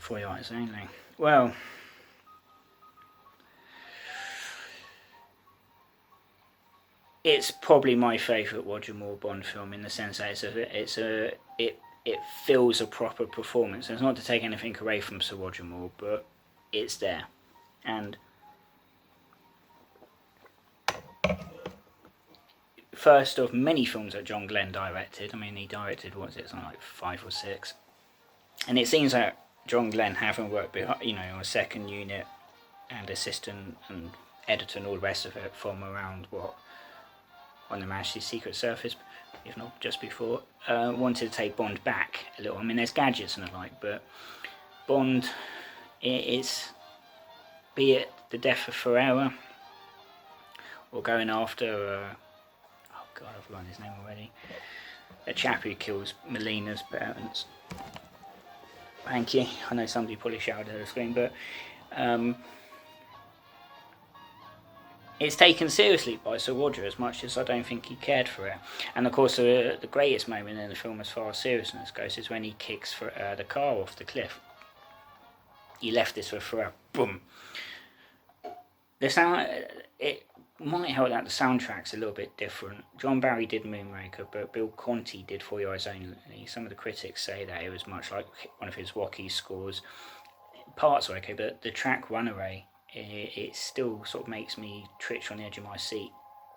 For your eyes only. Well, it's probably my favourite Roger Moore Bond film in the sense that it feels a proper performance. And it's not to take anything away from Sir Roger Moore, but it's there. And first of many films that John Glen directed. I mean, he directed, something like 5 or 6. And it seems that John Glen, having worked behind, on a second unit and assistant and editor and all the rest of it from around on the Majesty's Secret Service, if not just before, wanted to take Bond back a little. I mean, there's gadgets and the like, but Bond is, be it the death of Ferreira or going after, oh god, I've forgotten his name already, a chap who kills Melina's parents. Thank you. I know somebody probably shouted at the screen, but it's taken seriously by Sir Roger as much as I don't think he cared for it. And of course, the greatest moment in the film as far as seriousness goes is when he kicks the car off the cliff. You left this for Ferreira. Boom. The sound, it might help that the soundtrack's a little bit different. John Barry did Moonraker, but Bill Conti did For Your Eyes Only. Some of the critics say that it was much like one of his Rocky scores. Parts are okay, but the track Runaway, it still sort of makes me twitch on the edge of my seat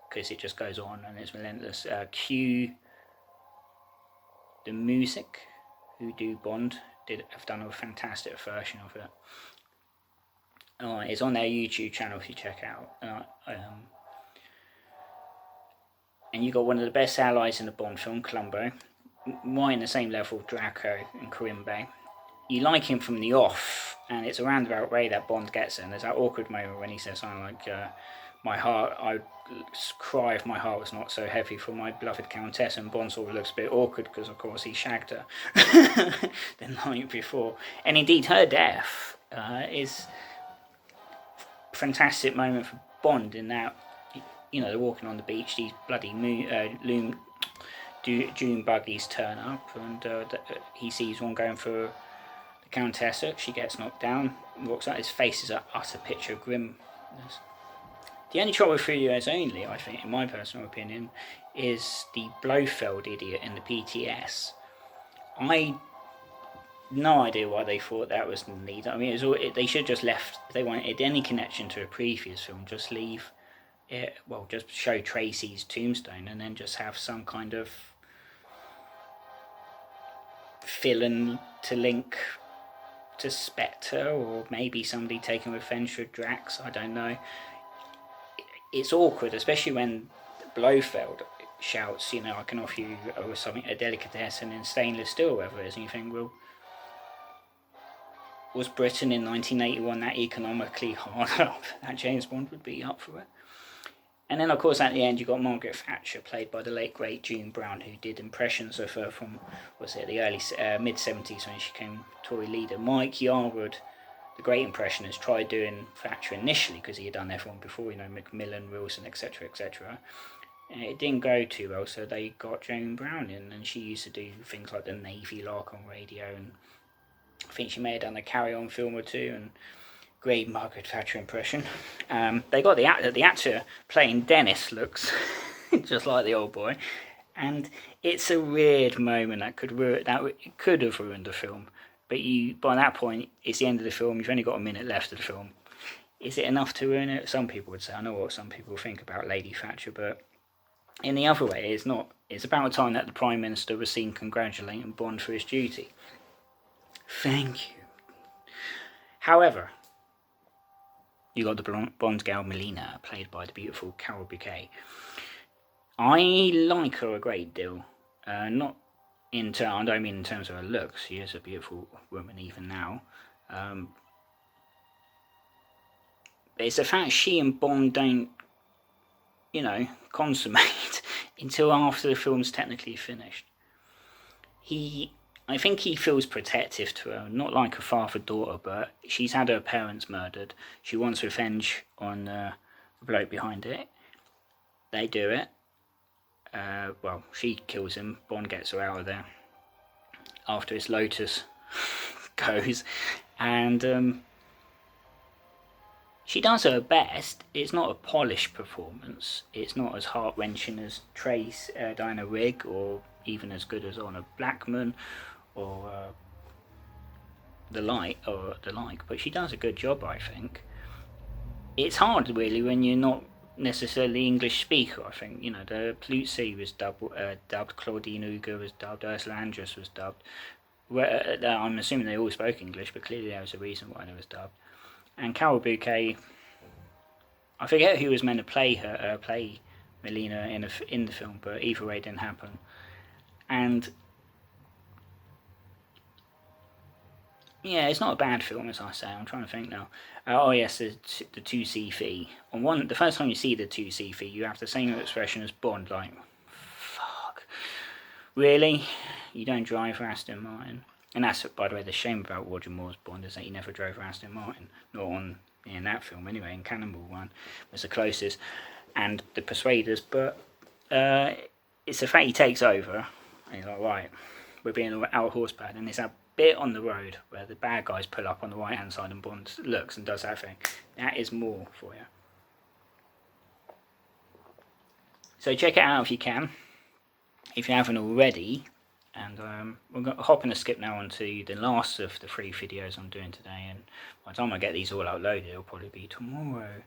because it just goes on and it's relentless. Cue the music, who do Bond, have done a fantastic version of it. It's on their YouTube channel if you check out. And you got one of the best allies in the Bond film, Columbo, right in the same level, Draco and Corimbe. You like him from the off, and it's a roundabout way that Bond gets it. And there's that awkward moment when he says something like, my heart, I'd cry if my heart was not so heavy for my beloved Countess, and Bond sort of looks a bit awkward because of course he shagged her the night before. And indeed her death is a fantastic moment for Bond in that, they're walking on the beach, these bloody June buggies turn up, and he sees one going for the Countess. She gets knocked down, walks out, his face is an utter picture of grimness. The only trouble with 3 Years Only, I think, in my personal opinion, is the Blofeld idiot in the PTS. I no idea why they thought that was needed. I mean, they should have just left, if they wanted any connection to a previous film, just leave it, just show Tracy's tombstone and then just have some kind of villain to link to Spectre, or maybe somebody taking revenge for Drax, I don't know. It's awkward, especially when Blofeld shouts, I can offer you a delicatessen in stainless steel, whatever it is, and you think, well, was Britain in 1981 that economically hard up that James Bond would be up for it? And then, of course, at the end, you got Margaret Thatcher, played by the late, great June Brown, who did impressions of her from, the early, mid-70s when she became Tory leader. Mike Yarwood, the great impressionist, tried doing Thatcher initially because he had done everyone before, Macmillan, Wilson, etc., etc. And it didn't go too well, so they got June Brown in, and she used to do things like the Navy Lark on radio, and I think she may have done a Carry On film or two, and great Margaret Thatcher impression. They got the actor playing Dennis looks just like the old boy, and it's a weird moment that could have ruined the film. But by that point, it's the end of the film. You've only got a minute left of the film. Is it enough to ruin it? Some people would say. I know what some people think about Lady Thatcher, but in the other way, it's not. It's about time that the Prime Minister was seen congratulating Bond for his duty. Thank you. However, you got the Bond girl Melina, played by the beautiful Carol Bouquet. I like her a great deal. I don't mean in terms of her looks. She is a beautiful woman even now. It's the fact she and Bond don't, consummate until after the film's technically finished. I think he feels protective to her, not like a father-daughter, but she's had her parents murdered. She wants revenge on the bloke behind it. They do it. She kills him. Bond gets her out of there after his Lotus goes. And she does her best. It's not a polished performance. It's not as heart-wrenching as Trace, Diana Rigg, or even as good as Honor Blackman, or the like. But she does a good job, I think. It's hard, really, when you're not necessarily English speaker. I think, you know, the Plutzi was dubbed, Claudine Uga was dubbed, Ursula Andress was dubbed. I'm assuming they all spoke English, but clearly there was a reason why they was dubbed. And Carol Bouquet, I forget who was meant to play Melina in the film, but either way it didn't happen. And yeah, it's not a bad film, as I say. I'm trying to think now. Oh yes, the 2C fee. The first time you see the 2C fee, you have the same expression as Bond, like, fuck, really? You don't drive for Aston Martin? And that's, by the way, the shame about Roger Moore's Bond, is that he never drove for Aston Martin, not in that film anyway. In Cannonball Run was the closest, and The Persuaders. But it's the fact he takes over, and he's like, right, we're being out horsepower, and there's that bit on the road where the bad guys pull up on the right hand side and Bond looks and does that thing. That is more for you. So check it out if you can, if you haven't already. And we're going to hop and skip now onto the last of the 3 videos I'm doing today, and by the time I get these all uploaded, it'll probably be tomorrow.